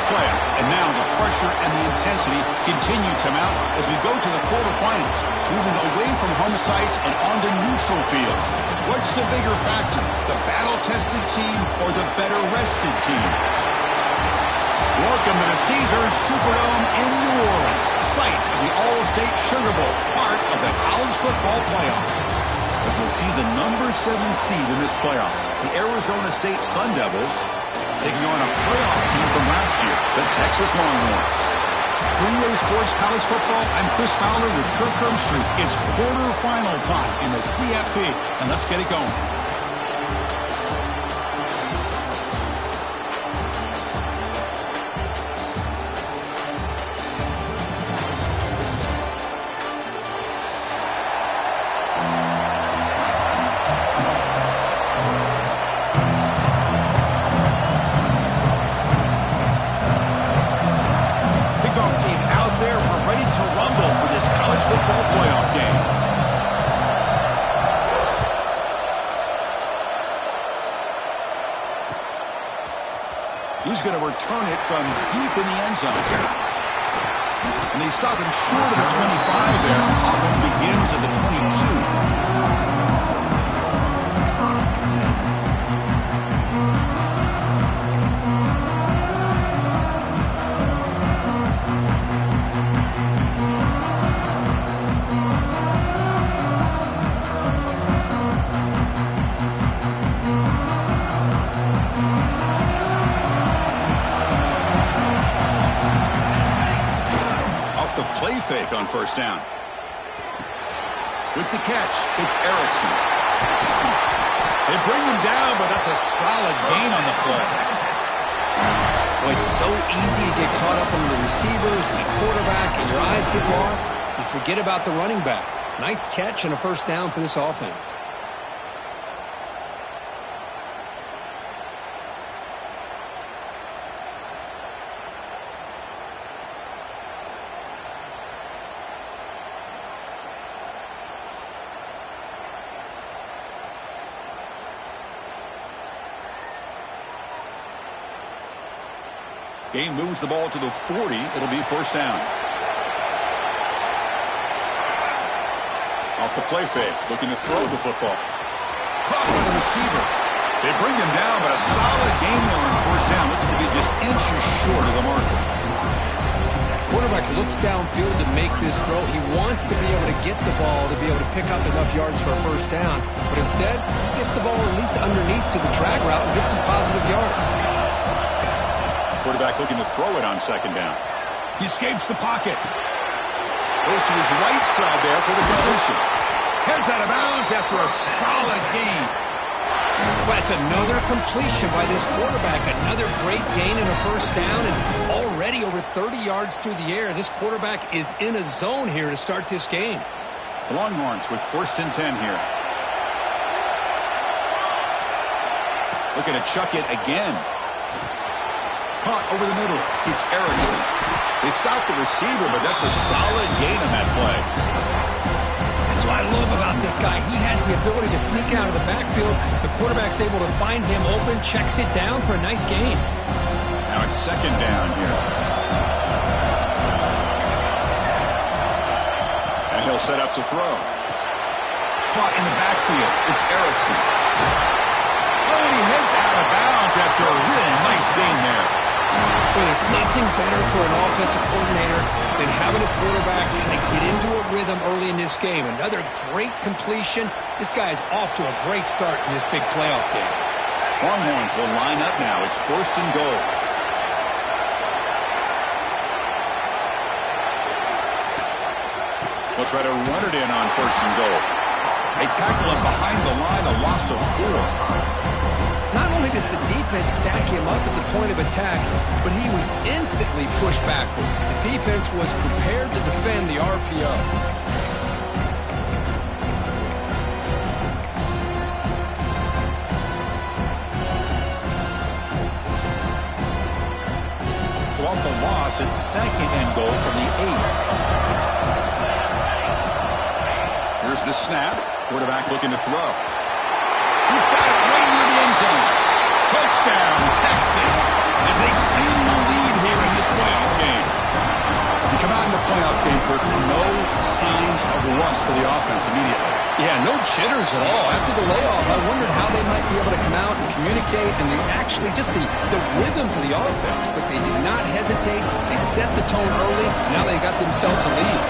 playoff. And now the pressure and the intensity continue to mount as we go to the quarterfinals, moving away from home sites and onto neutral fields. What's the bigger factor, the battle-tested team or the better-rested team? Welcome to the Caesars Superdome in New Orleans, site of the All-State Sugar Bowl, part of the college football playoff. As we'll see the number 7 seed in this playoff, the Arizona State Sun Devils, taking on a playoff team from last year, the Texas Longhorns. Green Sports College Football, I'm Chris Fowler with Kirk Herbstreit. It's quarterfinal time in the CFP, and let's get it going. He's going to return it from deep in the end zone. And they stop him short of the 25 there. Offense begins at the 22. Fake on first down. With the catch, it's Erickson. They bring him down, but that's a solid gain on the play. Well, it's so easy to get caught up on the receivers and the quarterback, and your eyes get lost. You forget about the running back. Nice catch and a first down for this offense. Game moves the ball to the 40. It'll be first down. Off the play fake, looking to throw the football. Caught by the receiver. They bring him down, but a solid gain there on first down. Looks to be just inches short of the marker. Quarterback looks downfield to make this throw. He wants to be able to get the ball to be able to pick up enough yards for a first down. But instead, he gets the ball at least underneath to the drag route and gets some positive yards. Quarterback looking to throw it on second down. He escapes the pocket. Goes to his right side there for the completion. Heads out of bounds after a solid gain. Well, that's another completion by this quarterback. Another great gain in a first down, and already over 30 yards through the air. This quarterback is in a zone here to start this game. The Longhorns with first and 10 here. Looking to chuck it again. Caught over the middle. It's Erickson. They stop the receiver, but that's a solid gain on that play. That's what I love about this guy. He has the ability to sneak out of the backfield. The quarterback's able to find him open, checks it down for a nice gain. Now it's second down here. And he'll set up to throw. Caught in the backfield. It's Erickson. Oh, and he heads out of bounds after a real nice gain there. Well, there's nothing better for an offensive coordinator than having a quarterback kind of get into a rhythm early in this game. Another great completion. This guy is off to a great start in this big playoff game. Longhorns will line up now. It's first and goal. They'll try to run it in on first and goal. They tackle him behind the line, a loss of 4. Not only does the defense stack him up at the point of attack, but he was instantly pushed backwards. The defense was prepared to defend the RPO. So off the loss, it's second and goal from the 8. Here's the snap. Quarterback looking to throw. He's got it right near the end zone. Touchdown, Texas, as they claim the lead here offense immediately. Yeah, no jitters at all. After the layoff, I wondered how they might be able to come out and communicate and the rhythm to the offense. But they did not hesitate. They set the tone early. Now they got themselves a lead.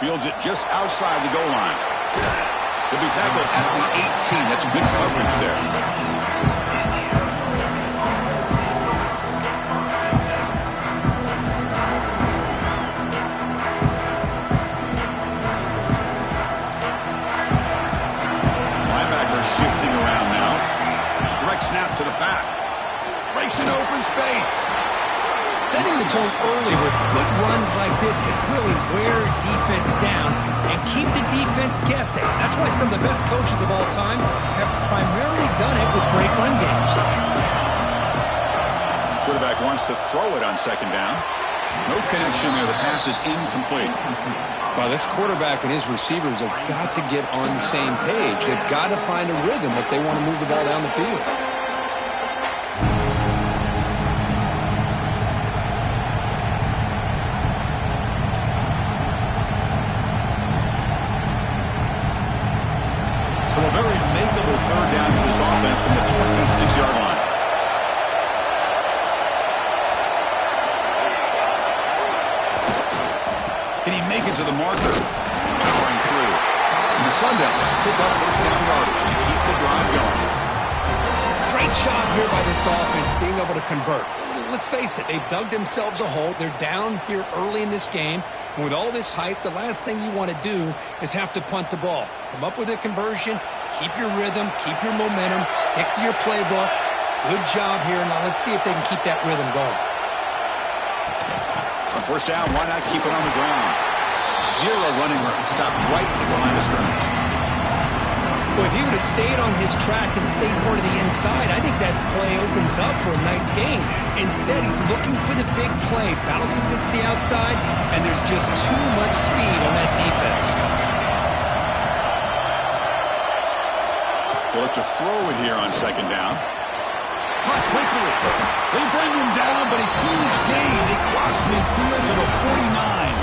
Fields it just outside the goal line. He'll be tackled at the 18. That's good coverage there. Linebacker shifting around now. Direct snap to the back. Breaks an open space. Setting the tone early with good runs like this can really wear defense down and keep the defense guessing. That's why some of the best coaches of all time have primarily done it with great run games. Quarterback wants to throw it on second down. No connection there. The pass is incomplete. Well, this quarterback and his receivers have got to get on the same page. They've got to find a rhythm if they want to move the ball down the field. So a very makeable third down for this offense from the 26-yard line. Can he make it to the marker? Powering through. And the Sun Devils pick up first down yardage to keep the drive going. Great job here by this offense being able to convert. Let's face it, they've dug themselves a hole. They're down here early in this game. And with all this hype, the last thing you want to do is have to punt the ball. Come up with a conversion, keep your rhythm, keep your momentum, stick to your playbook. Good job here. Now let's see if they can keep that rhythm going. On first down, why not keep it on the ground? Zero running room. Stop right at the line of scrimmage. Well, if he would have stayed on his track and stayed more to the inside, I think that play opens up for a nice gain. Instead, he's looking for the big play, bounces it to the outside, and there's just too much speed on that defense. They look to throw it here on second down. Caught quickly. They bring him down, but a huge gain. They cross midfield to the 49.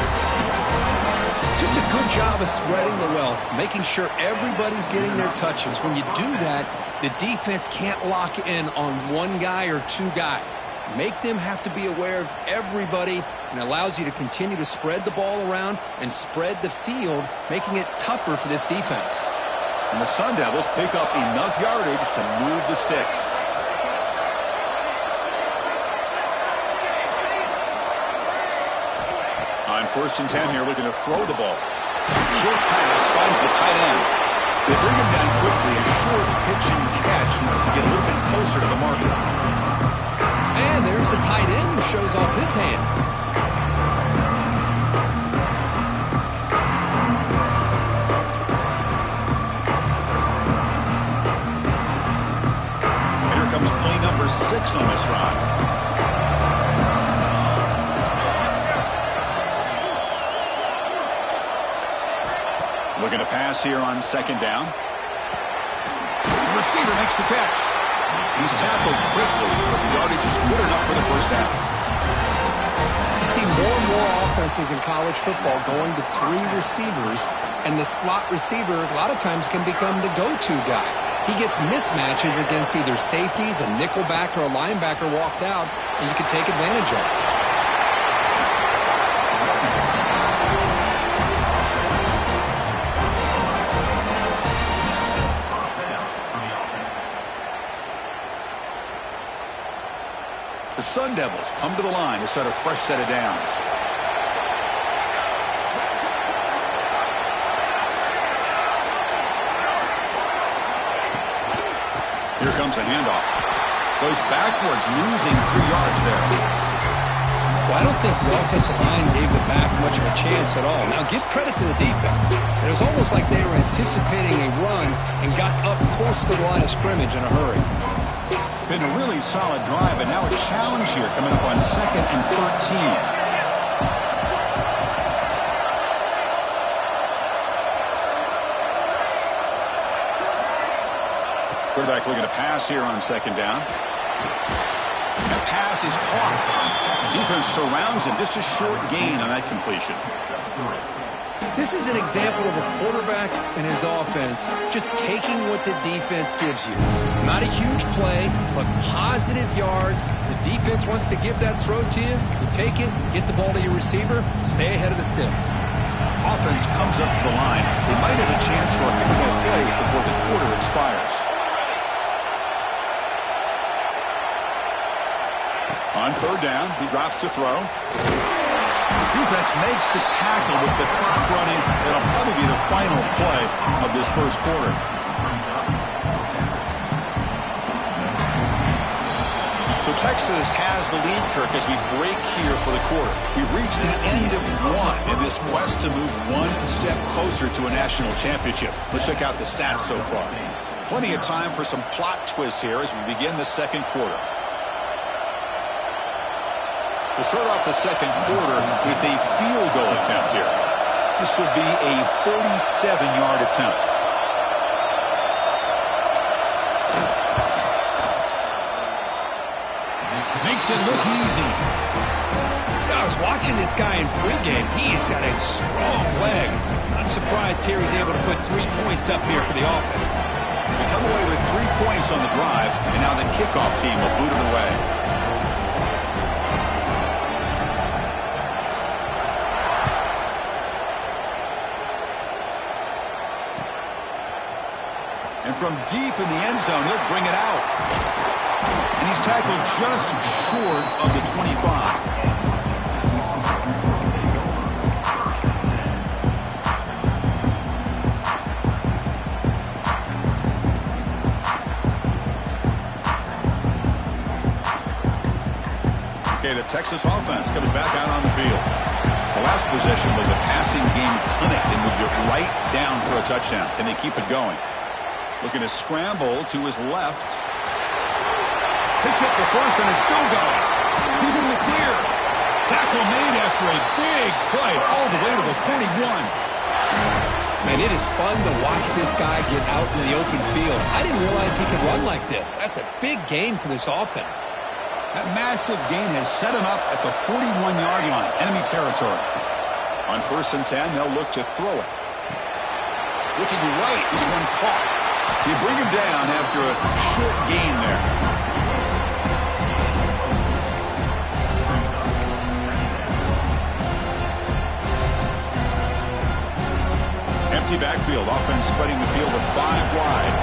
Just a good job of spreading the wealth, making sure everybody's getting their touches. When you do that, the defense can't lock in on one guy or two guys. Make them have to be aware of everybody, and allows you to continue to spread the ball around and spread the field, making it tougher for this defense. And the Sun Devils pick up enough yardage to move the sticks. On first and 10 here, looking to throw the ball. Short pass finds the tight end. They bring him down quickly, a short pitch and catch to get a little bit closer to the marker. And there's the tight end who shows off his hands. And here comes play number 6 on this drive. Looking to pass here on second down. The receiver makes the catch. He's tackled quickly, but the yardage is good enough for the first down. You see more and more offenses in college football going to 3 receivers, and the slot receiver a lot of times can become the go-to guy. He gets mismatches against either safeties, a nickelback, or a linebacker walked out, and you can take advantage of it. The Sun Devils come to the line to set a fresh set of downs. Here comes a handoff. Goes backwards, losing 3 yards there. Well, I don't think the offensive line gave the back much of a chance at all. Now, give credit to the defense. It was almost like they were anticipating a run and got up close to the line of scrimmage in a hurry. Been a really solid drive, and now a challenge here coming up on 2nd and 13. Quarterback looking to pass here on second down. That pass is caught. Defense surrounds him. Just a short gain on that completion. This is an example of a quarterback and his offense just taking what the defense gives you. Not a huge play, but positive yards. The defense wants to give that throw to you. You take it, get the ball to your receiver, stay ahead of the sticks. Offense comes up to the line. They might have a chance for a few more plays before the quarter expires. On third down, he drops to throw. Defense makes the tackle with the clock running. It'll probably be the final play of this first quarter. So Texas has the lead, Kirk, as we break here for the quarter. We've reached the end of one in this quest to move one step closer to a national championship. Let's check out the stats so far. Plenty of time for some plot twists here as we begin the second quarter. We'll start off the second quarter with a field goal attempt here. This will be a 37-yard attempt. Makes it look easy. I was watching this guy in pregame. He's got a strong leg. I'm surprised here he's able to put 3 points up here for the offense. They come away with 3 points on the drive, and now the kickoff team will boot it away. And from deep in the end zone, he'll bring it out. And he's tackled just short of the 25. Okay, the Texas offense comes back out on the field. The last possession was a passing game clinic and moved it right down for a touchdown. Can they keep it going? Looking to scramble to his left. Picks up the first and is still going. He's in the clear. Tackle made after a big play all the way to the 41. Man, it is fun to watch this guy get out in the open field. I didn't realize he could run like this. That's a big gain for this offense. That massive gain has set him up at the 41-yard line, enemy territory. On 1st and 10, they'll look to throw it. Looking right, this one caught. You bring him down after a short gain there. Empty backfield. Offense spreading the field of 5 wide.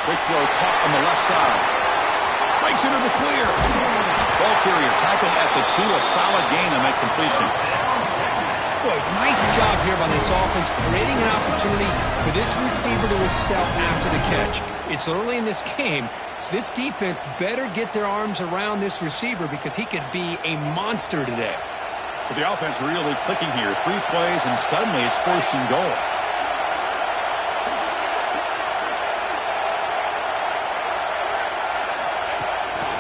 Quick throw caught on the left side. Breaks into the clear. Ball carrier tackled at the 2. A solid gain on that completion. Boy, nice job here by this offense, creating an opportunity for this receiver to excel after the catch. It's early in this game, so this defense better get their arms around this receiver because he could be a monster today. So the offense really clicking here. 3 plays, and suddenly it's 1st and goal.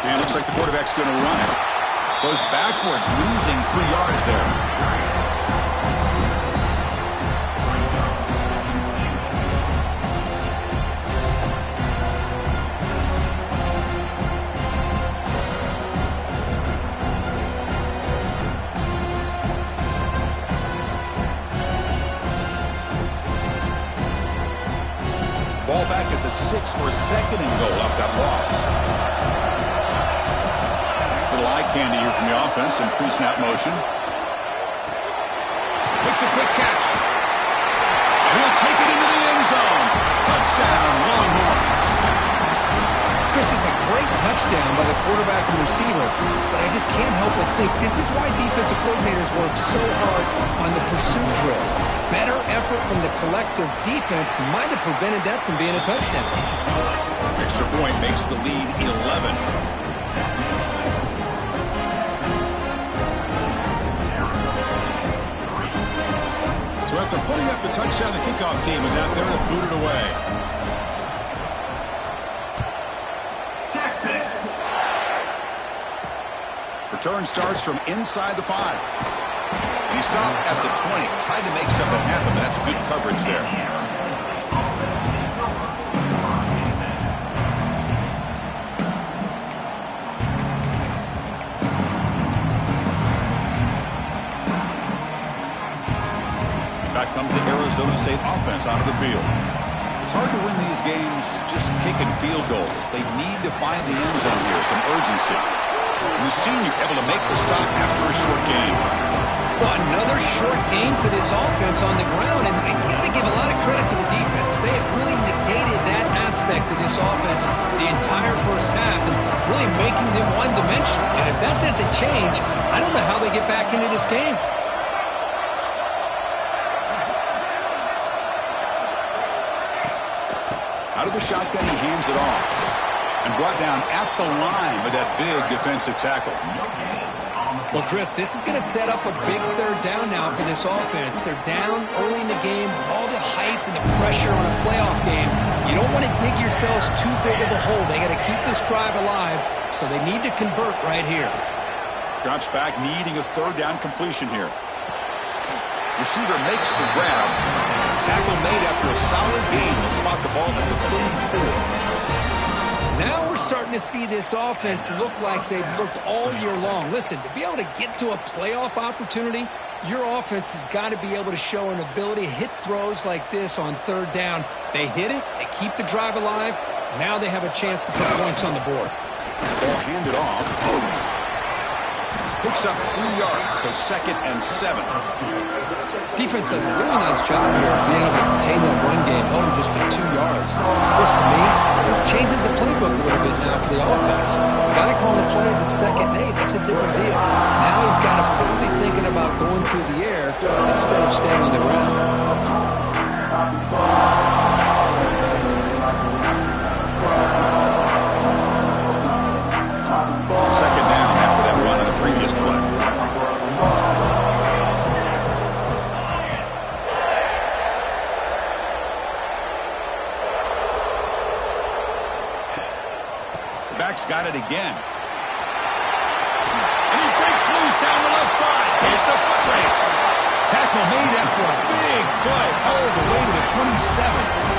And it looks like the quarterback's going to run it. Goes backwards, losing 3 yards there. Ball back at the 6 for 2nd and goal off that loss. Little eye candy here from the offense in pre-snap motion. Makes a quick catch. He'll take it into the end zone. Touchdown, Longhorns. Chris, is a great touchdown by the quarterback and receiver, but I just can't help but think this is why defensive coordinators work so hard on the pursuit drill. Better effort from the collective defense might have prevented that from being a touchdown. Extra point makes the lead 11. So after putting up the touchdown, the kickoff team is out there to boot it away. Texas. Return starts from inside the 5. He stopped at the 20, tried to make something happen. That's good coverage there. Back comes the Arizona State offense onto the field. It's hard to win these games just kicking field goals. They need to find the end zone here, some urgency. And the senior able to make the stop after a short game. Well, another short game for this offense on the ground, and you got to give a lot of credit to the defense. They have really negated that aspect of this offense the entire first half and really making them one-dimensional. And if that doesn't change, I don't know how they get back into this game. Out of the shotgun, he hands it off. And brought down at the line with that big defensive tackle. Well, Chris, this is going to set up a big third down now for this offense. They're down early in the game, all the hype and the pressure on a playoff game. You don't want to dig yourselves too big of a hole. They got to keep this drive alive, so they need to convert right here. Drops back, needing a third down completion here. Receiver makes the grab. Tackle made after a solid gain. Will spot the ball at the 34. Now we're starting to see this offense look like they've looked all year long. Listen, to be able to get to a playoff opportunity, your offense has got to be able to show an ability to hit throws like this on third down. They hit it, they keep the drive alive. Now they have a chance to put points on the board. Ball handed off. Picks up 3 yards, so 2nd and 7. Defense does a really nice job here of being able to contain that run game, held him just to 2 yards. This, to me, this changes the playbook a little bit now for the offense. The guy calling the plays at 2nd and 8, that's a different deal. Now he's got to probably thinking about going through the air instead of staying on the ground. Second down after that run on the previous play. The back's got it again. And he breaks loose down the left side. It's a foot race. Tackle made after a big play all the way to the 27.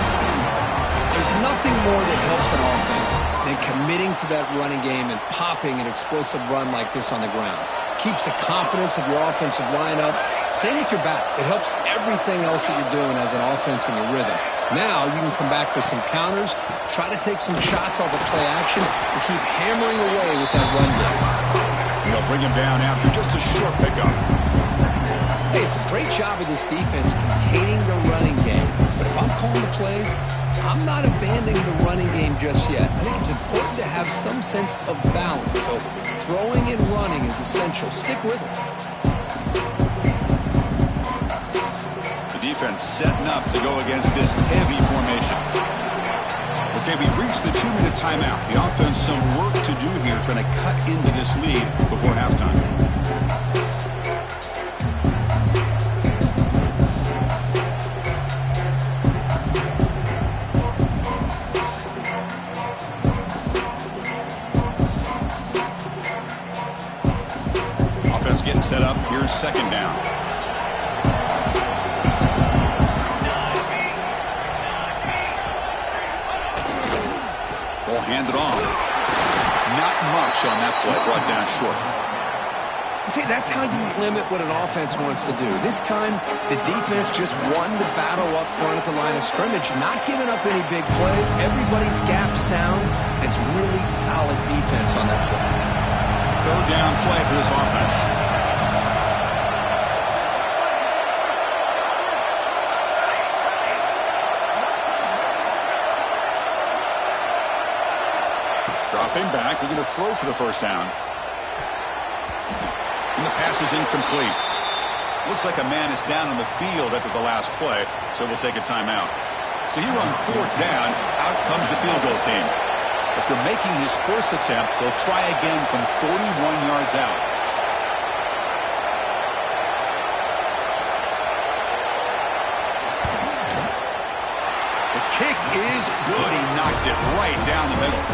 There's nothing more that helps an offense than committing to that running game and popping an explosive run like this on the ground. Keeps the confidence of your offensive lineup. Same with your back. It helps everything else that you're doing as an offense in your rhythm. Now you can come back with some counters, try to take some shots off of play action, and keep hammering away with that run game. They'll bring him down after just a short pickup. Hey, it's a great job of this defense containing the running game. But if I'm calling the plays, I'm not abandoning the running game just yet. I think it's important to have some sense of balance. So throwing and running is essential. Stick with it. The defense setting up to go against this heavy formation. Okay, we reached the 2-minute timeout. The offense some work to do here trying to cut into this lead before halftime. Getting set up. Here's second down. Ball handed off. Not much on that play. Brought down short. See, that's how you limit what an offense wants to do. This time, the defense just won the battle up front at the line of scrimmage, not giving up any big plays. Everybody's gap sound. It's really solid defense on that play. Third down play for this offense. Dropping back, we're going to throw for the first down. And the pass is incomplete. Looks like a man is down on the field after the last play, so we'll take a timeout. So here on fourth down, out comes the field goal team. After making his first attempt, they'll try again from 41 yards out. The kick is good. He knocked it right down the middle.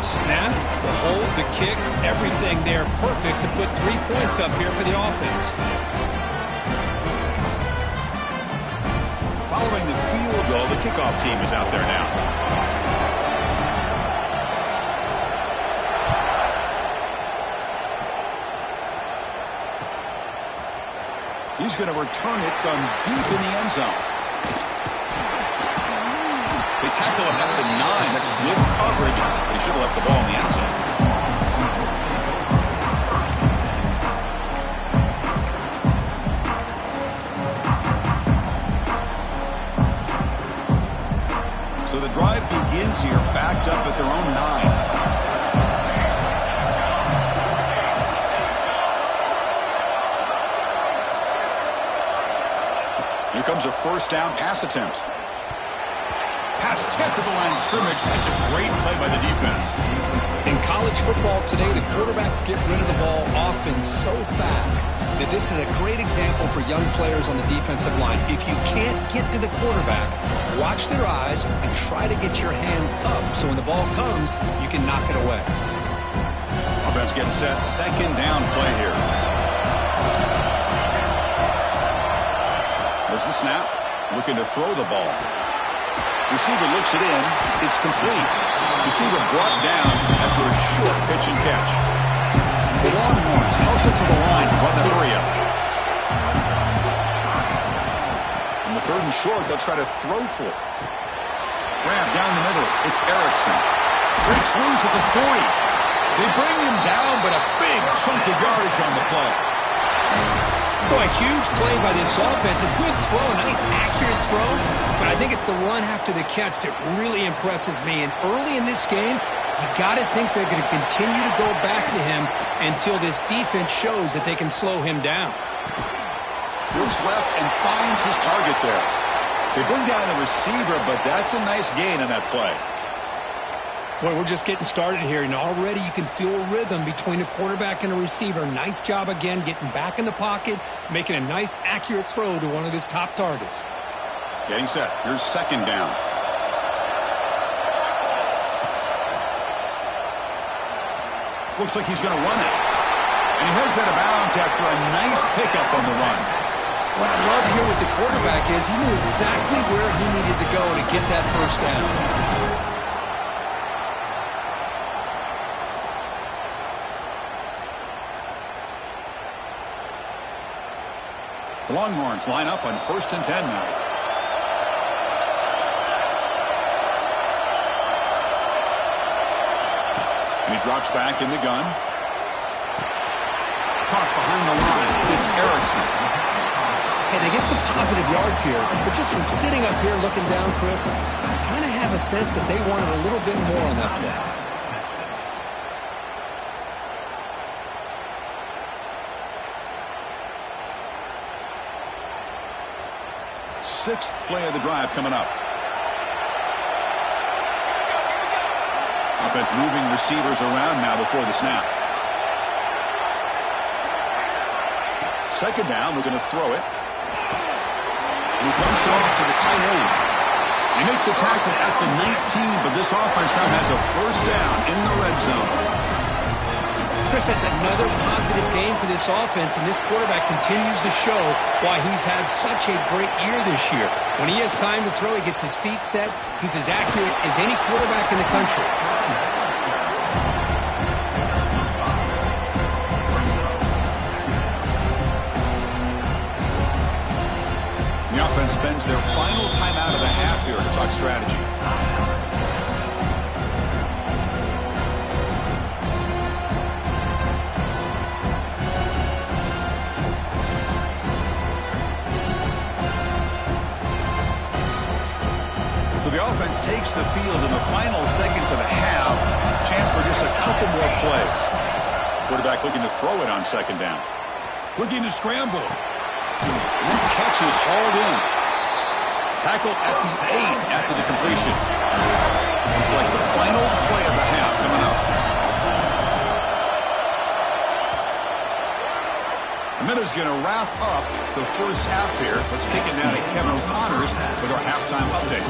Snap, the hold, the kick, everything there perfect to put 3 points up here for the offense. Following the field goal, the kickoff team is out there now. He's going to return it from deep in the end zone. They tackle him at the 9. That's good coverage. They should have left the ball in the end zone. So the drive begins here, backed up at their own 9. Here comes a first down pass attempt. Pass tipped to the line of scrimmage. That's a great play by the defense. In college football today, the quarterbacks get rid of the ball often so fast that this is a great example for young players on the defensive line. If you can't get to the quarterback, watch their eyes and try to get your hands up so when the ball comes, you can knock it away. Offense getting set. Second down play here. There's the snap. Looking to throw the ball. Receiver looks it in. It's complete. Receiver brought down after a short pitch and catch. The Longhorns house it to the line to run the hurry up. On the 3rd and short, they'll try to throw for it. Grab down the middle. It's Erickson. Breaks loose at the 40. They bring him down, but a big chunk of yardage on the play. Boy, a huge play by this offense. A good throw, a nice accurate throw. But I think it's the run after the catch that really impresses me. And early in this game, you got to think they're going to continue to go back to him until this defense shows that they can slow him down. Looks left and finds his target there. They bring down the receiver, but that's a nice gain on that play. Boy, we're just getting started here, and already you can feel a rhythm between a quarterback and a receiver. Nice job again getting back in the pocket, making a nice, accurate throw to one of his top targets. Getting set. Here's second down. Looks like he's going to run it. And he heads out of bounds after a nice pickup on the run. What I love here with the quarterback is he knew exactly where he needed to go to get that first down. The Longhorns line up on 1st and 10 now. And he drops back in the gun. Caught behind the line. It's Erickson. Hey, they get some positive yards here, but just from sitting up here looking down, Chris, I kind of have a sense that they wanted a little bit more on that play. 6th play of the drive coming up. Offense moving receivers around now before the snap. Second down, we're going to throw it. And he dumps it off to the tight end. They make the tackle at the 19, but this offense now has a first down in the red zone. Chris, that's another positive game for this offense, and this quarterback continues to show why he's had such a great year this year. When he has time to throw, he gets his feet set. He's as accurate as any quarterback in the country. The offense spends their final timeout of the half here to talk strategy. So the offense takes the field in the final seconds of the half. Chance for just a couple more plays. Quarterback looking to throw it on second down. Looking to scramble. That catch is hauled in. Tackle at the 8 after the completion. Looks like the final play of the half coming up. A minute's going to wrap up the first half here. Let's kick it now to Kevin O'Connors with our halftime update.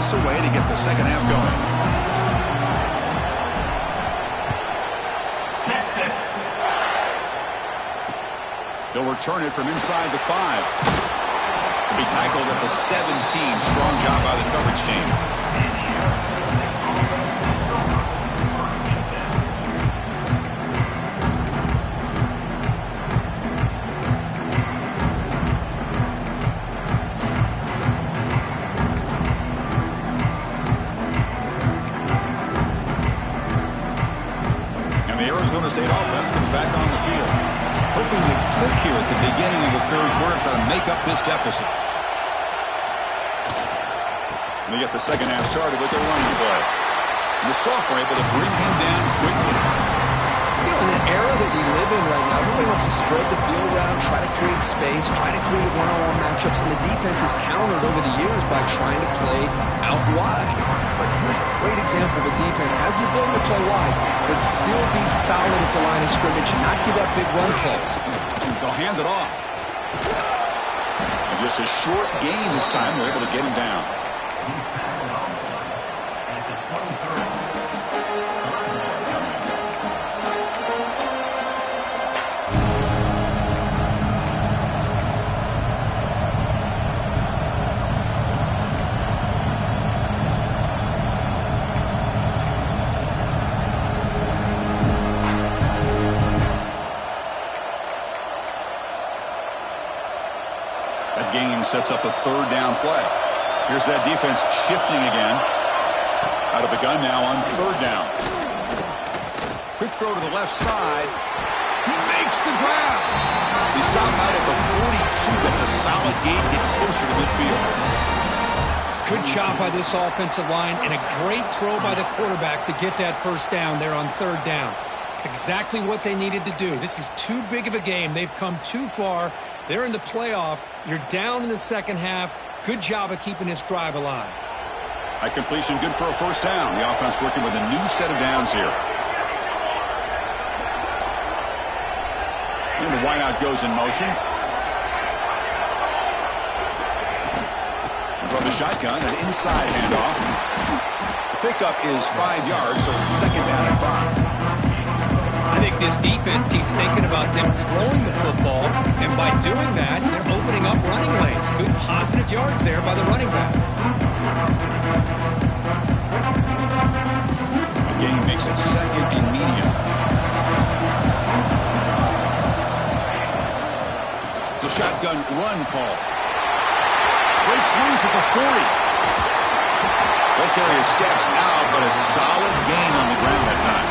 this away to get the second half going. They'll return it from inside the 5. He'll be tackled at the 17. Strong job by the coverage team. Arizona State offense comes back on the field, hoping to click here at the beginning of the third quarter, try to make up this deficit. And they get the second half started with their running play. And the sophomore able to bring him down quickly. You know, in the era that we live in right now, everybody wants to spread the field around, try to create space, try to create one-on-one matchups, and the defense is countered over the years by trying to play out wide. But here's a great example. The defense has the ability to play wide, but still be solid at the line of scrimmage and not give up big run plays. They'll hand it off. And just a short gain this time. They're able to get him down. Game sets up a third down play. Here's that defense shifting again. Out of the gun now on third down. Quick throw to the left side. He makes the grab. He stopped out at the 42. That's a solid gain, getting closer to midfield. Good job by this offensive line and a great throw by the quarterback to get that first down there on third down. It's exactly what they needed to do. This is too big of a game. They've come too far. They're in the playoff. You're down in the second half. Good job of keeping this drive alive. High completion, good for a first down. The offense working with a new set of downs here. And the wideout goes in motion. And from the shotgun, an inside handoff. Pickup is 5 yards, so it's second down and 5. I think this defense keeps thinking about them throwing the football, and by doing that, they're opening up running lanes. Good positive yards there by the running back. The game makes it second and medium. It's a shotgun run call. Great swings at the 40. They'll carry his steps out, but a solid gain on the ground that time.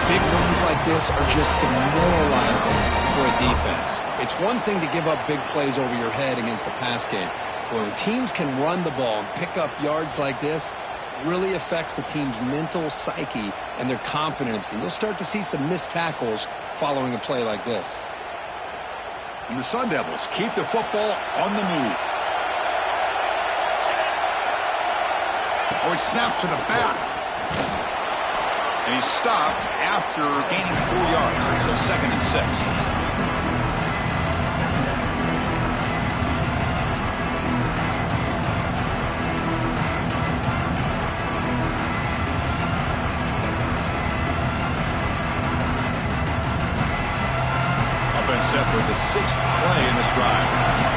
Big runs like this are just demoralizing for a defense. It's one thing to give up big plays over your head against the pass game. When teams can run the ball and pick up yards like this, it really affects the team's mental psyche and their confidence. And you'll start to see some missed tackles following a play like this. And the Sun Devils keep the football on the move. Oh, it's snapped to the back. And he stopped after gaining 4 yards. So second and 6. Offense set for the 6th play in this drive.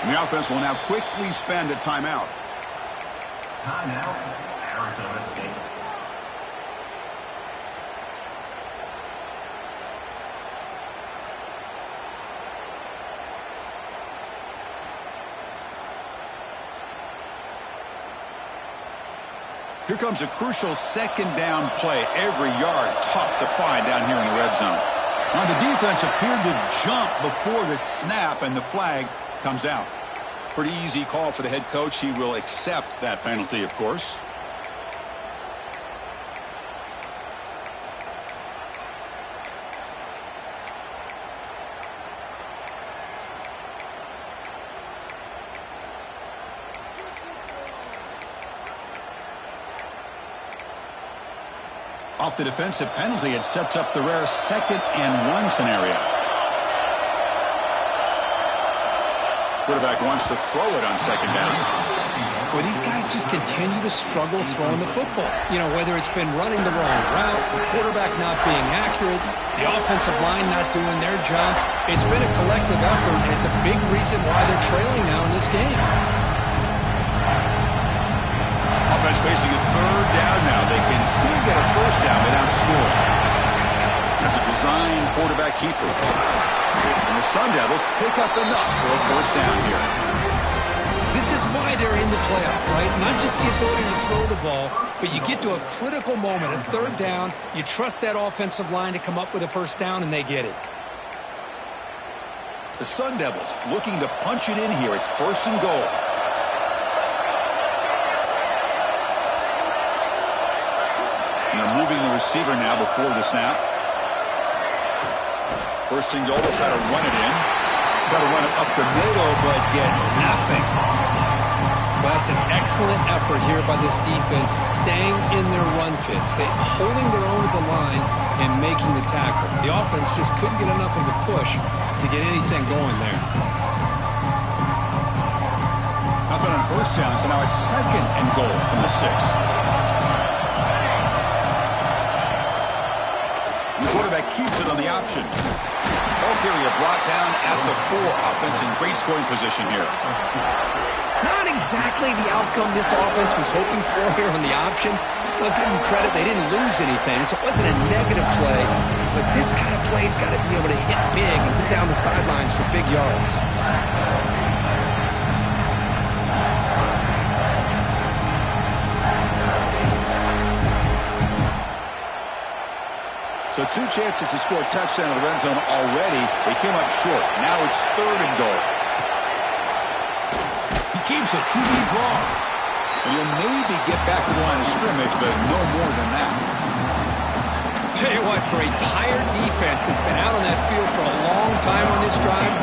The offense will now quickly spend a timeout. Timeout, Arizona State. Here comes a crucial second down play. Every yard tough to find down here in the red zone. Now the defense appeared to jump before the snap, and the flag comes out. Pretty easy call for the head coach. He will accept that penalty, of course. Off the defensive penalty, it sets up the rare 2nd-and-1 scenario. Quarterback wants to throw it on 2nd down. Well, these guys just continue to struggle throwing the football. You know, whether it's been running the wrong route, the quarterback not being accurate, the offensive line not doing their job. It's been a collective effort, and it's a big reason why they're trailing now in this game. Offense facing a 3rd down now. They can still get a 1st down without scoring. That's a designed quarterback keeper. And the Sun Devils pick up enough for a 1st down here. This is why they're in the playoff, right? Not just the ability to throw the ball, but you get to a critical moment, a 3rd down. You trust that offensive line to come up with a 1st down, and they get it. The Sun Devils looking to punch it in here. It's 1st and goal. They're moving the receiver now before the snap. 1st and goal. They'll try to run it in. Try to run it up the middle, but get nothing. Well, that's an excellent effort here by this defense, staying in their run fits. They're holding their own at the line and making the tackle. The offense just couldn't get enough of a push to get anything going there. Nothing on 1st down, so now it's 2nd and goal from the 6. The quarterback keeps it on the option. Ball carrier brought down at the 4. Offense in great scoring position here. Not exactly the outcome this offense was hoping for here on the option. I'll give them credit. They didn't lose anything, so it wasn't a negative play. But this kind of play's got to be able to hit big and get down the sidelines for big yards. So 2 chances to score a touchdown in the red zone already. They came up short. Now it's 3rd and goal. He keeps it. QB draw. And he'll maybe get back to the line of scrimmage, but no more than that. Tell you what, for a tired defense that's been out on that field for a long time on this drive,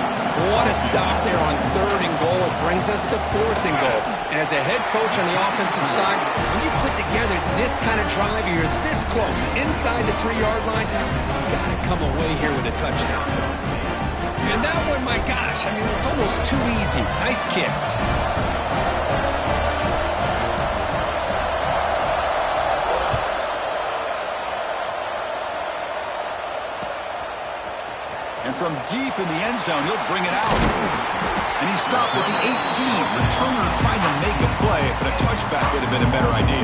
what a stop there on 3rd and goal. It brings us to 4th and goal. And as a head coach on the offensive side, when you put together this kind of drive, you're this close, inside the 3-yard line, you got to come away here with a touchdown. And that one, my gosh, I mean, it's almost too easy. Nice kick. And from deep in the end zone, he'll bring it out. And he stopped with the 18. Returner trying to make a play, but a touchback would have been a better idea.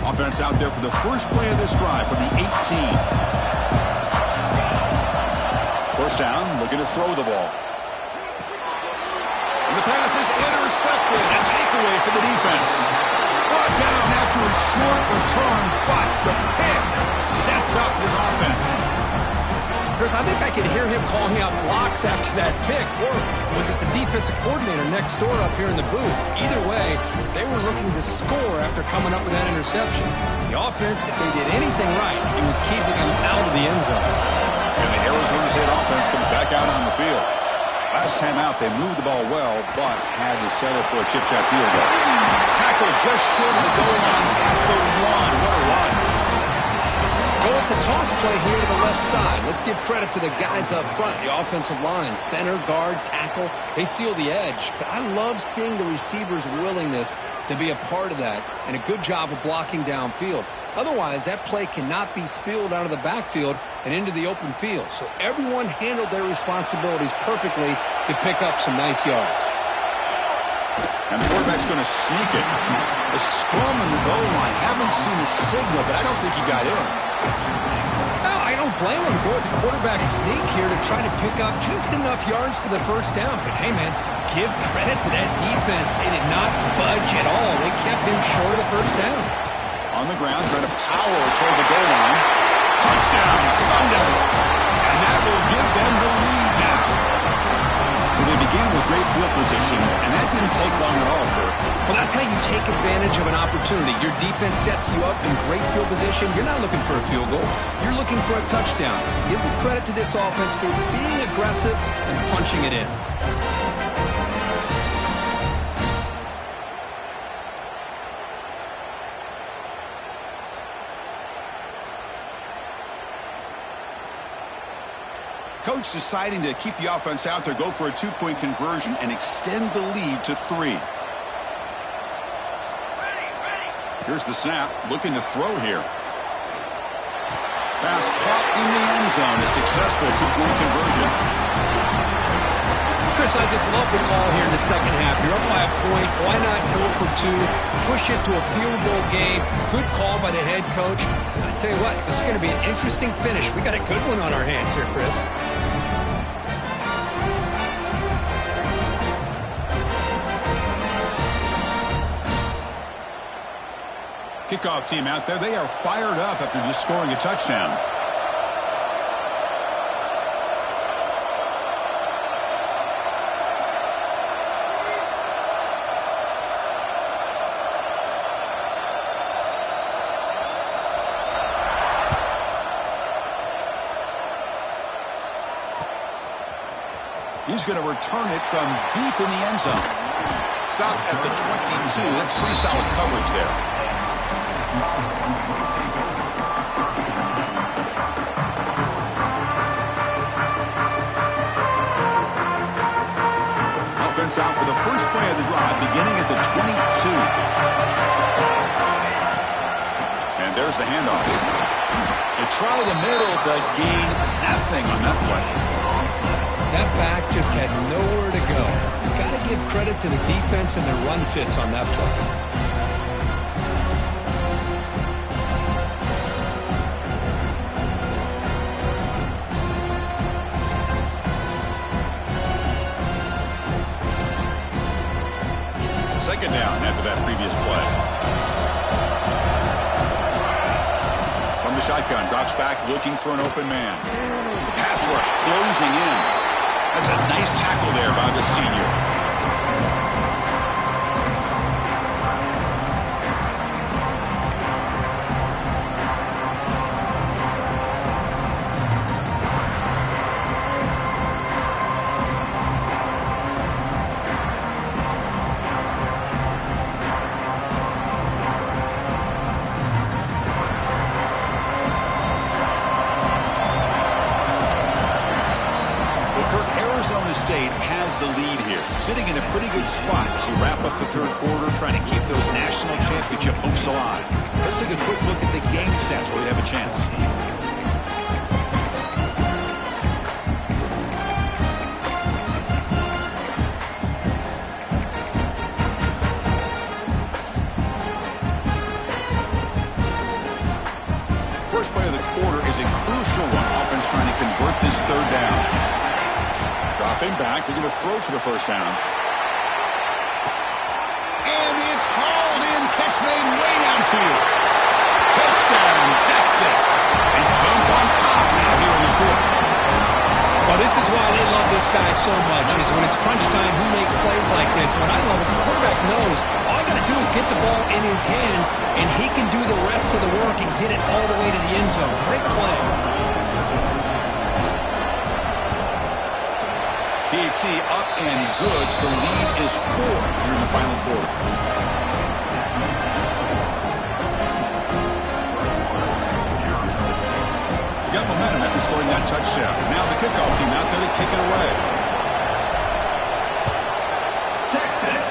Offense out there for the first play of this drive from the 18. 1st down, looking to throw the ball. And the pass is intercepted. A takeaway for the defense. Brought down after a short return, but the pick sets up his offense. Chris, I think I could hear him calling out blocks after that pick. Or was it the defensive coordinator next door up here in the booth? Either way, they were looking to score after coming up with that interception. The offense, if they did anything right, it was keeping them out of the end zone. And the Arizona State offense comes back out on the field. Last time out, they moved the ball well, but had to settle for a chip shot field goal. Tackle just short of the goal line at the 1. What a run. Go with the toss play here to the left side. Let's give credit to the guys up front, the offensive line, center, guard, tackle. They seal the edge. But I love seeing the receivers' willingness to be a part of that and a good job of blocking downfield. Otherwise, that play cannot be spilled out of the backfield and into the open field. So everyone handled their responsibilities perfectly to pick up some nice yards. And the quarterback's going to sneak it. A scrum in the goal line. Haven't seen a signal, but I don't think he got in. No, I don't blame him to go with the quarterback sneak here to try to pick up just enough yards for the 1st down. But hey, man, give credit to that defense. They did not budge at all. They kept him short of the 1st down. On the ground, trying to power toward the goal line. Touchdown, Sun Devils. And that will give them the lead now. Well, they began with great field position, and that didn't take long at all, Kurt. Well, that's how you take advantage of an opportunity. Your defense sets you up in great field position. You're not looking for a field goal. You're looking for a touchdown. Give the credit to this offense for being aggressive and punching it in. Coach deciding to keep the offense out there, go for a two-point conversion, and extend the lead to 3. Here's the snap, looking to throw here. Pass caught in the end zone, a successful two-point conversion. Chris, I just love the call here in the second half. You're up by a point. Why not go for 2? Push it to a field goal game. Good call by the head coach. And I tell you what, this is going to be an interesting finish. We got a good one on our hands here, Chris. Kickoff team out there, they are fired up after just scoring a touchdown. He's going to return it from deep in the end zone. Stop at the 22. That's pretty solid coverage there. Offense out for the first play of the drive, beginning at the 22. And there's the handoff. They try the middle, but gain nothing on that play. That back just had nowhere to go. You got to give credit to the defense and their run fits on that play. Second down after that previous play. From the shotgun, drops back looking for an open man. The pass rush closing in. That's a nice tackle there by the senior. Arizona State has the lead here, sitting in a pretty good spot as we wrap up the third quarter, trying to keep those national championship hopes alive. Let's take a quick look at the game stats where we have a chance. First play of the quarter is a crucial one. Offense trying to convert this third down. Dropping back, they're going to throw for the first down. And it's hauled in, catch made way downfield. Touchdown, Texas. And jump on top now here in the fourth. Well, this is why they love this guy so much, is when it's crunch time, he makes plays like this. What I love is the quarterback knows all you got to do is get the ball in his hands, and he can do the rest of the work and get it all the way to the end zone. Great play. PAT up and good. The lead is 4 here in the final quarter. You got momentum after scoring that touchdown. Now the kickoff team out there to kick it away. Texas.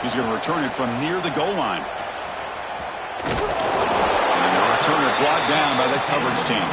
He's going to return it from near the goal line. And the returner brought down by the coverage team.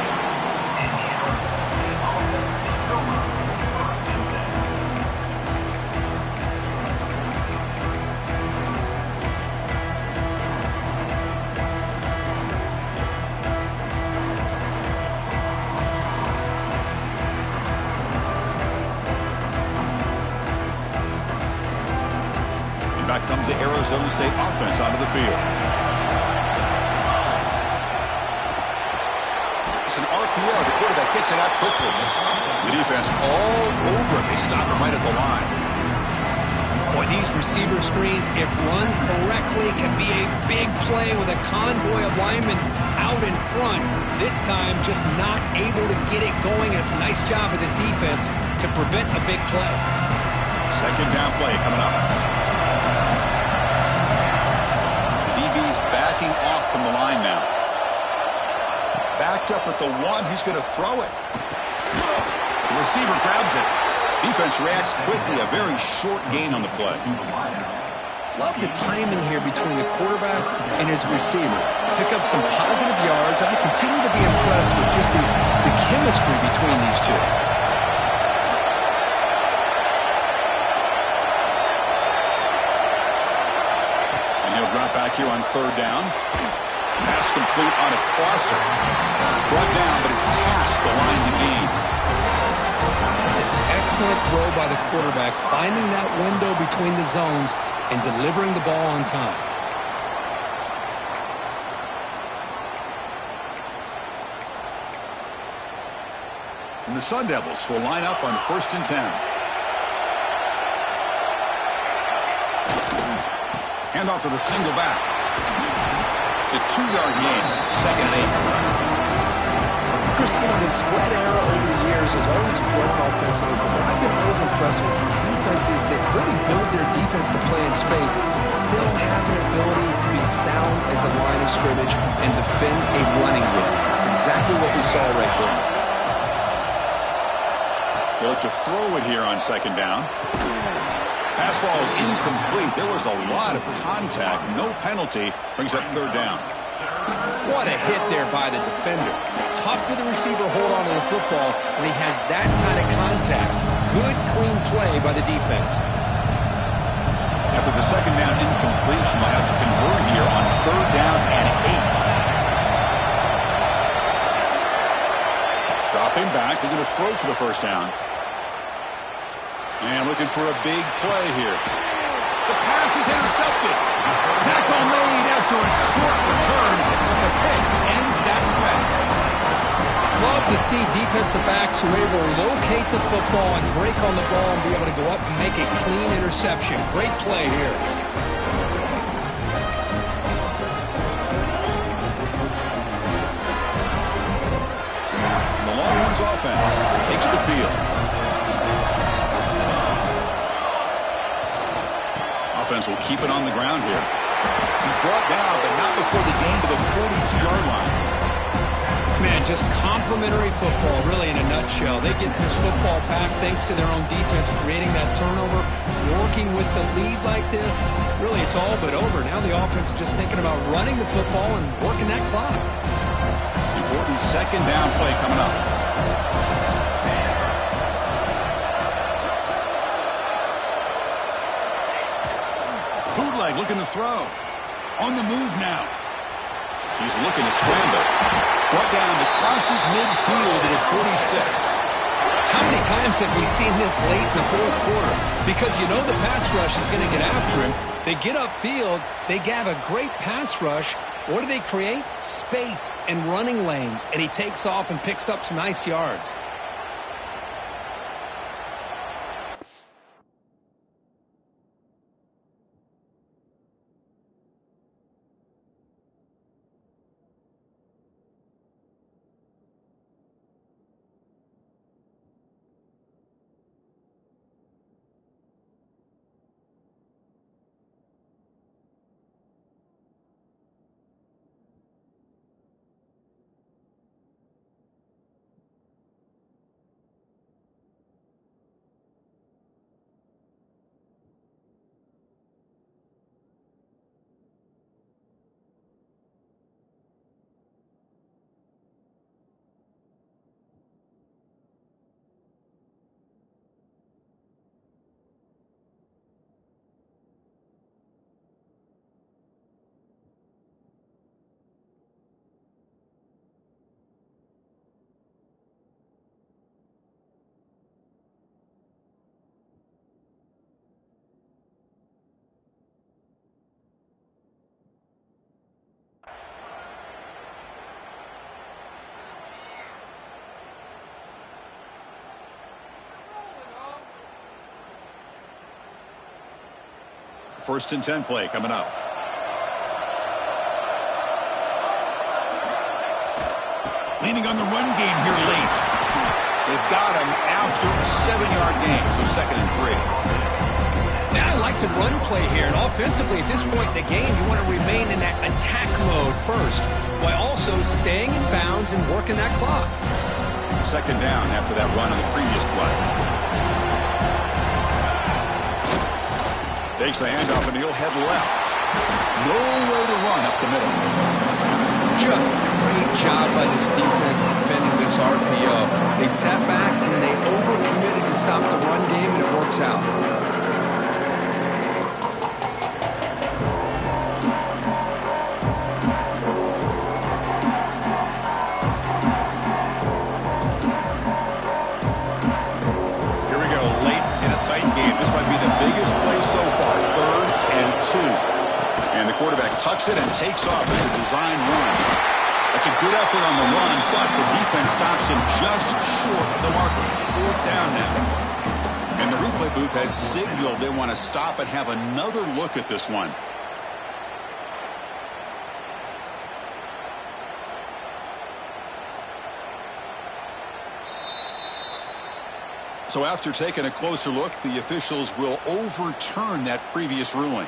Back comes the Arizona State offense onto the field. It's an RPO. The quarterback gets it out quickly. The defense all over it. They stop him right at the line. Boy, these receiver screens, if run correctly, can be a big play with a convoy of linemen out in front. This time, just not able to get it going. It's a nice job of the defense to prevent a big play. Second down play coming up. The DB's backing off from the line now. Backed up at the 1. He's going to throw it. The receiver grabs it. Defense reacts quickly. A very short gain on the play. Love the timing here between the quarterback and his receiver. Pick up some positive yards. I continue to be impressed with just the chemistry between these two. And he'll drop back here on third down. Pass complete on a crosser. Brought down, but it's past the line to gain. It's an excellent throw by the quarterback, finding that window between the zones and delivering the ball on time. And the Sun Devils will line up on 1st and 10. Handoff to the single back. It's a 2-yard gain, 2nd and 8. Chris, the spread era over the years has always grown offensively, but what I've been always impressed with defenses that really build their defense to play in space still have an ability to be sound at the line of scrimmage and defend a running game. It's exactly what we saw right there. They look to throw it here on 2nd down. Pass ball is incomplete. There was a lot of contact. No penalty. Brings up 3rd down. What a hit there by the defender. Tough for the receiver to hold on to the football when he has that kind of contact. Good, clean play by the defense. After the 2nd down incompletion, they'll have to convert here on 3rd down and 8. Dropping back. They're going to throw for the 1st down. And looking for a big play here. The pass is intercepted. Tackle made after a short return, but the pick ends that threat. Love to see defensive backs who are able to locate the football and break on the ball and be able to go up and make a clean interception. Great play here. The Longhorns offense takes the field. Offense will keep it on the ground here. He's brought down, but not before the gain to the 42-yard line. Man, just complimentary football, really, in a nutshell. They get this football back thanks to their own defense, creating that turnover, working with the lead like this. Really, it's all but over. Now the offense is just thinking about running the football and working that clock. Important 2nd down play coming up. Bootleg looking to throw. On the move now. He's looking to scramble. Brought down to crosses midfield at a 46. How many times have we seen this late in the 4th quarter? Because you know the pass rush is going to get after him. They get upfield. They have a great pass rush. What do they create? Space and running lanes. And he takes off and picks up some nice yards. First and 10 play coming up. Leaning on the run game here late. They've got him after a 7-yard gain, so 2nd and 3. Now I like the run play here, and offensively at this point in the game, you want to remain in that attack mode first, while also staying in bounds and working that clock. 2nd down after that run on the previous play. Takes the handoff and he'll head left. No way to run up the middle. Just great job by this defense defending this RPO. They sat back and then they overcommitted to stop the run game, and it works out. Here we go, late in a tight game. This might be the biggest play so far. 3rd and 2. And the quarterback tucks it and takes off as a design run. That's a good effort on the run, but the defense stops him just short of the marker. 4th down now. And the replay booth has signaled they want to stop and have another look at this one. So after taking a closer look, the officials will overturn that previous ruling.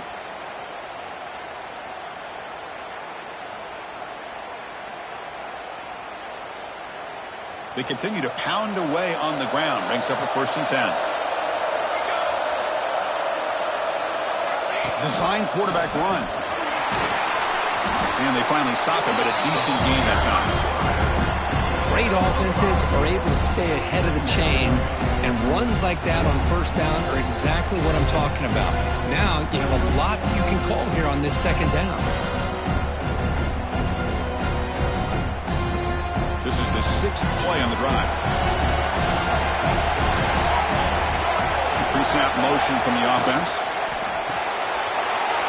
They continue to pound away on the ground. Brings up a 1st and 10. Design quarterback run. And they finally stop him, but a decent gain that time. Great offenses are able to stay ahead of the chains, and runs like that on 1st down are exactly what I'm talking about. Now you have a lot that you can call here on this 2nd down. This is the 6th play on the drive. Pre-snap motion from the offense.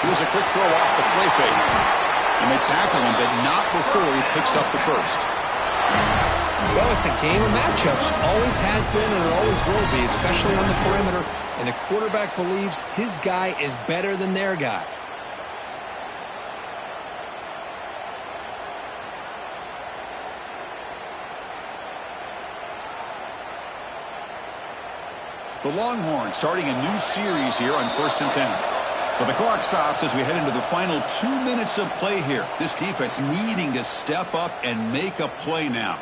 Here's a quick throw off the play fake. And they tackle him, but not before he picks up the 1st. Well, it's a game of matchups. Always has been and it always will be, especially on the perimeter. And the quarterback believes his guy is better than their guy. The Longhorns starting a new series here on 1st and 10. So the clock stops as we head into the final 2 minutes of play here. This defense needing to step up and make a play now.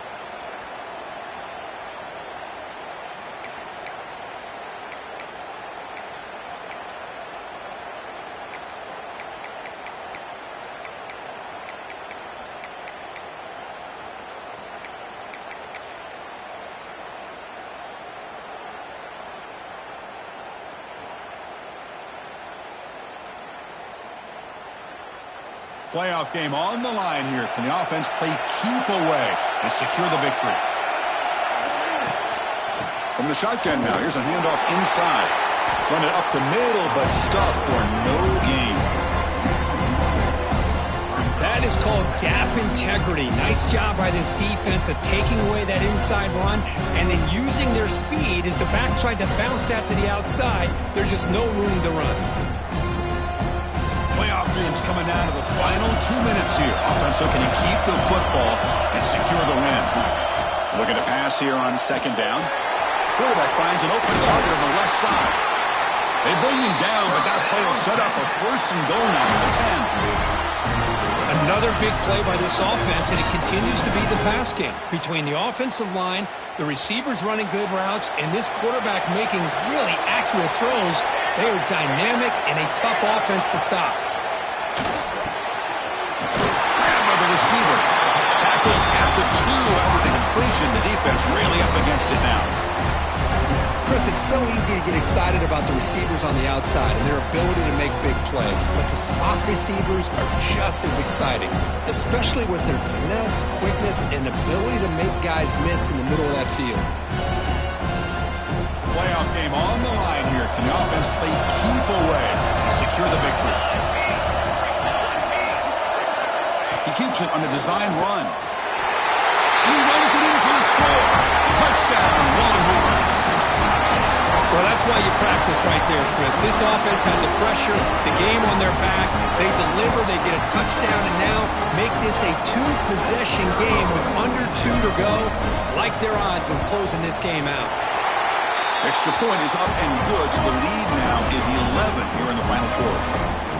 Playoff game on the line here. Can the offense play keep away and secure the victory? From the shotgun now, here's a handoff inside. Run it up the middle, but stuff for no gain. That is called gap integrity. Nice job by this defense of taking away that inside run and then using their speed as the back tried to bounce that to the outside. There's just no room to run. Playoff games coming down to the final 2 minutes here. Offense looking to keep the football and secure the win. Looking to pass here on 2nd down. Quarterback finds an open target on the left side. They bring him down, but that play will set up a 1st and goal now at the 10. Another big play by this offense, and it continues to be the pass game. Between the offensive line, the receivers running good routes, and this quarterback making really accurate throws, they are dynamic and a tough offense to stop. Grab by the receiver. Tackled at the 2 after the completion. The defense really up against it now. Chris, it's so easy to get excited about the receivers on the outside and their ability to make big plays, but the slot receivers are just as exciting, especially with their finesse, quickness, and ability to make guys miss in the middle of that field. Playoff game on the line here. Can the offense play keep away and secure the victory? He keeps it on a design run. And he runs it in for the score. Touchdown, Longhorns. Well, that's That's why you practice right there, Chris. This offense had the pressure, the game on their back. They deliver, they get a touchdown, and now make this a two-possession game with under 2 to go. Like their odds of closing this game out. Extra point is up and good, so the lead now is 11 here in the final quarter.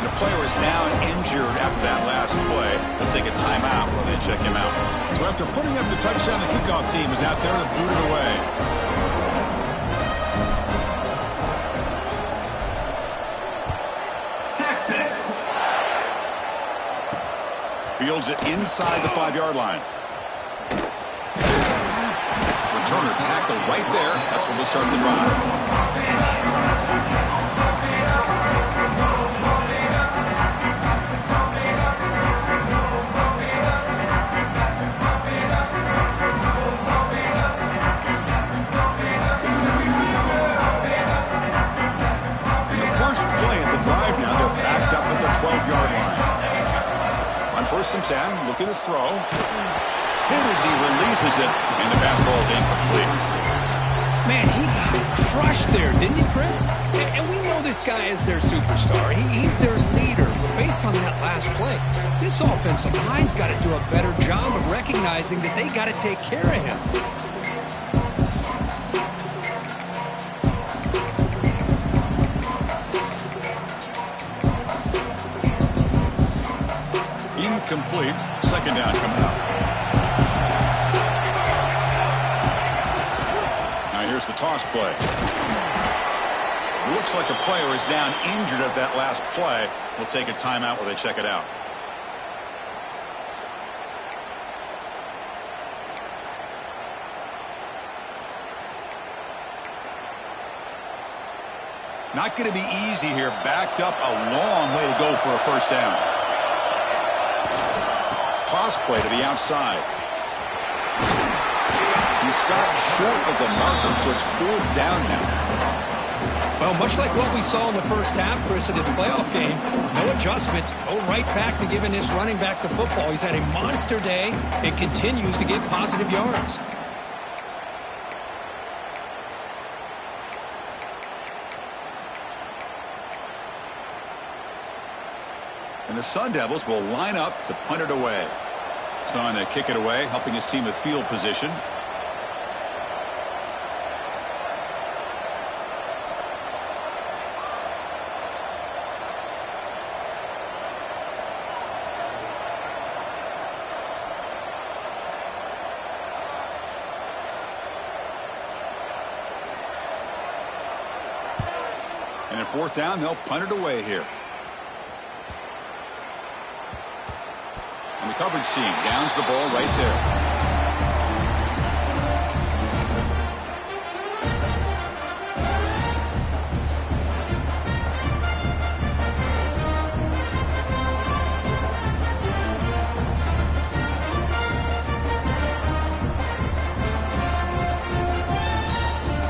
The player is down injured after that last play. Let's take a timeout while they check him out. So after putting up the touchdown, the kickoff team is out there to boot it away. Texas. Fields it inside the 5-yard line. Returner tackle right there. That's where they'll start the drive. First and 10, looking to throw. Hit as he releases it, and the pass ball is incomplete. Man, he got crushed there, didn't he, Chris? And we know this guy is their superstar. He's their leader. But based on that last play, this offensive line's got to do a better job of recognizing that they got to take care of him. Complete. Second down coming up. Now here's the toss play. Looks like a player is down injured at that last play. We'll take a timeout while they check it out. Not going to be easy here. Backed up a long way to go for a first down. Toss play to the outside. He stopped short of the marker, so it's 4th down now. Well, much like what we saw in the first half, Chris, of this playoff game, no adjustments. Go right back to giving this running back the football. He's had a monster day and continues to get positive yards. And the Sun Devils will line up to punt it away. Son to kick it away, helping his team with field position. And at 4th down, they'll punt it away here. And the coverage team downs the ball right there.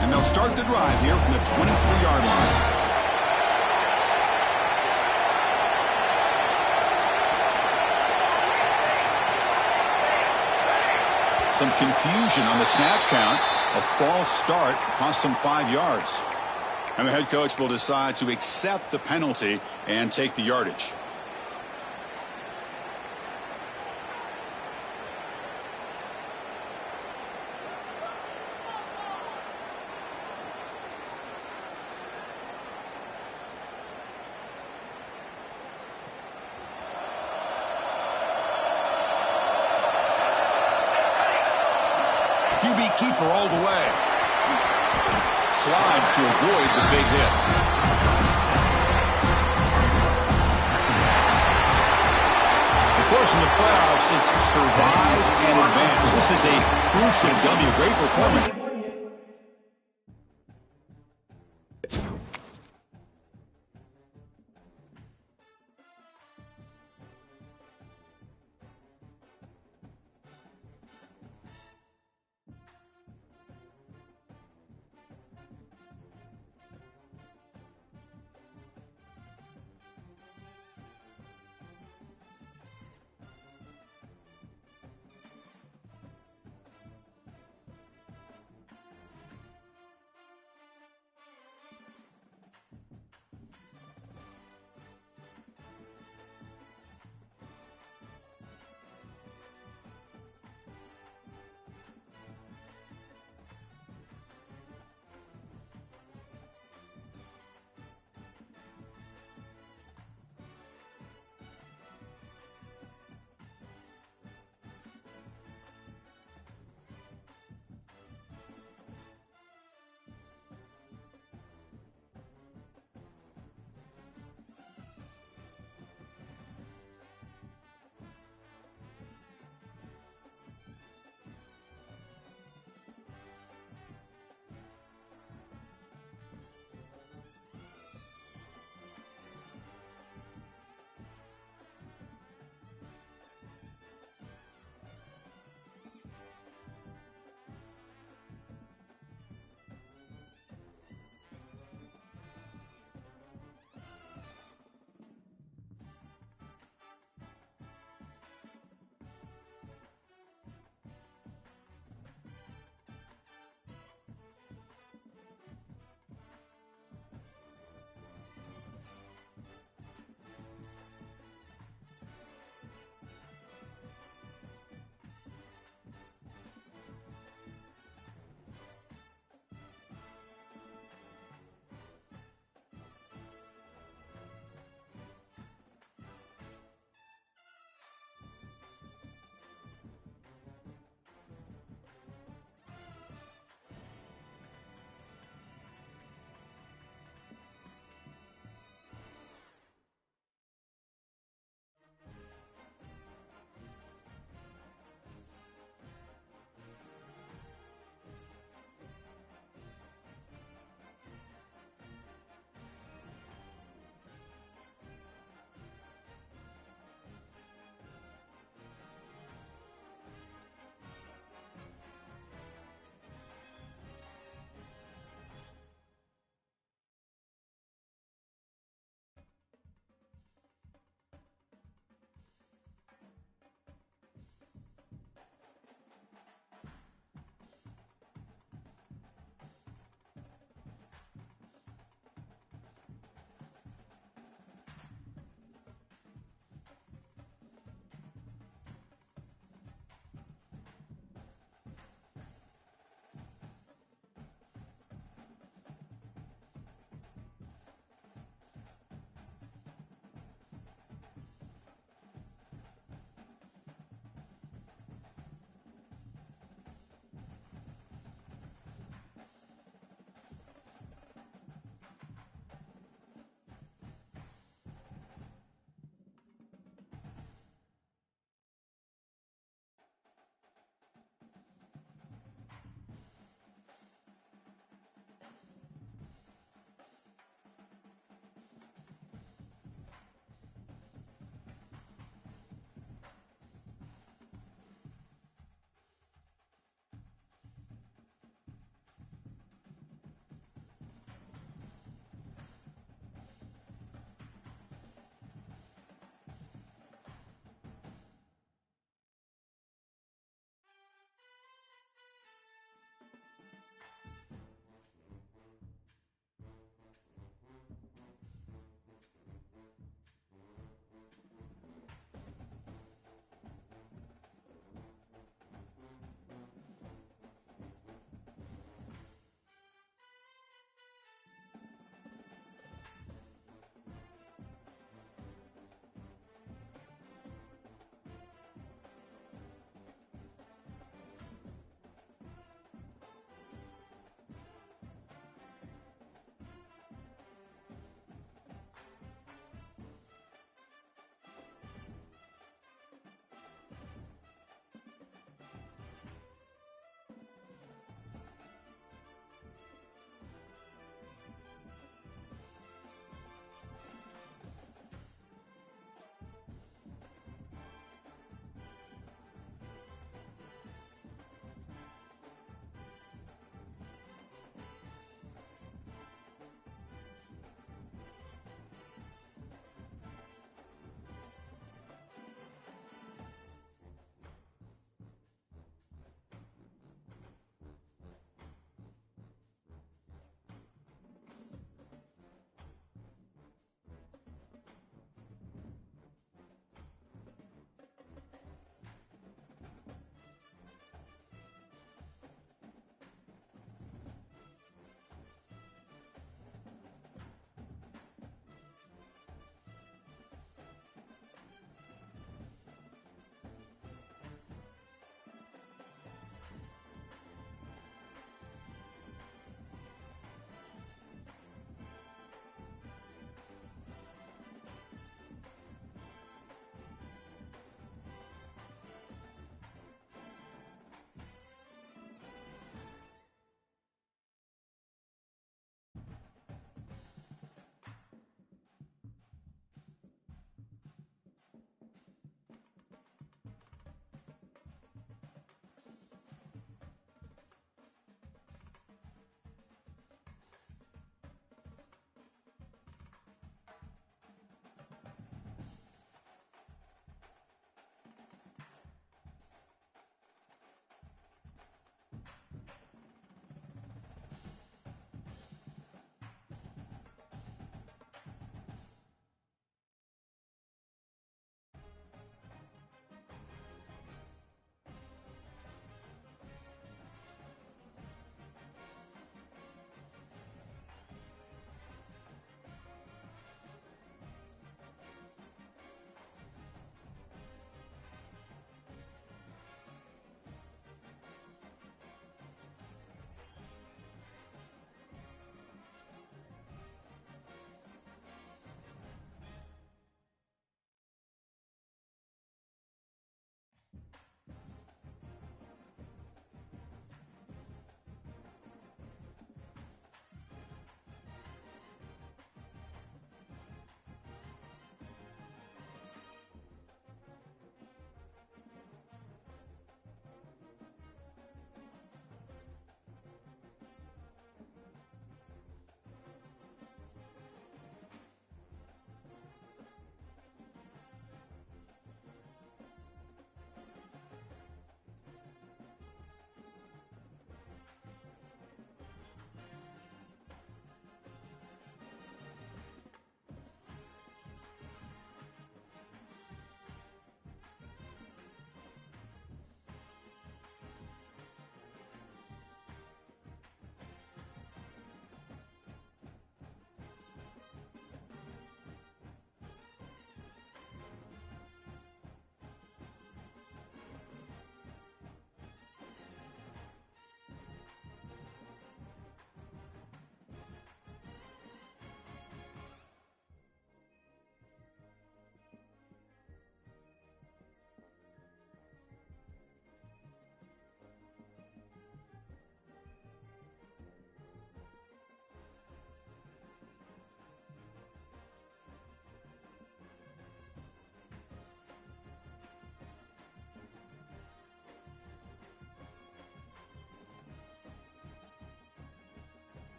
And they'll start the drive here from the 23-yard line. Some confusion on the snap count. A false start cost them 5 yards. And the head coach will decide to accept the penalty and take the yardage. QB keeper all the way. Slides to avoid the big hit. Of course, in the playoffs, it's survive and advance. This is a crucial W. Great performance.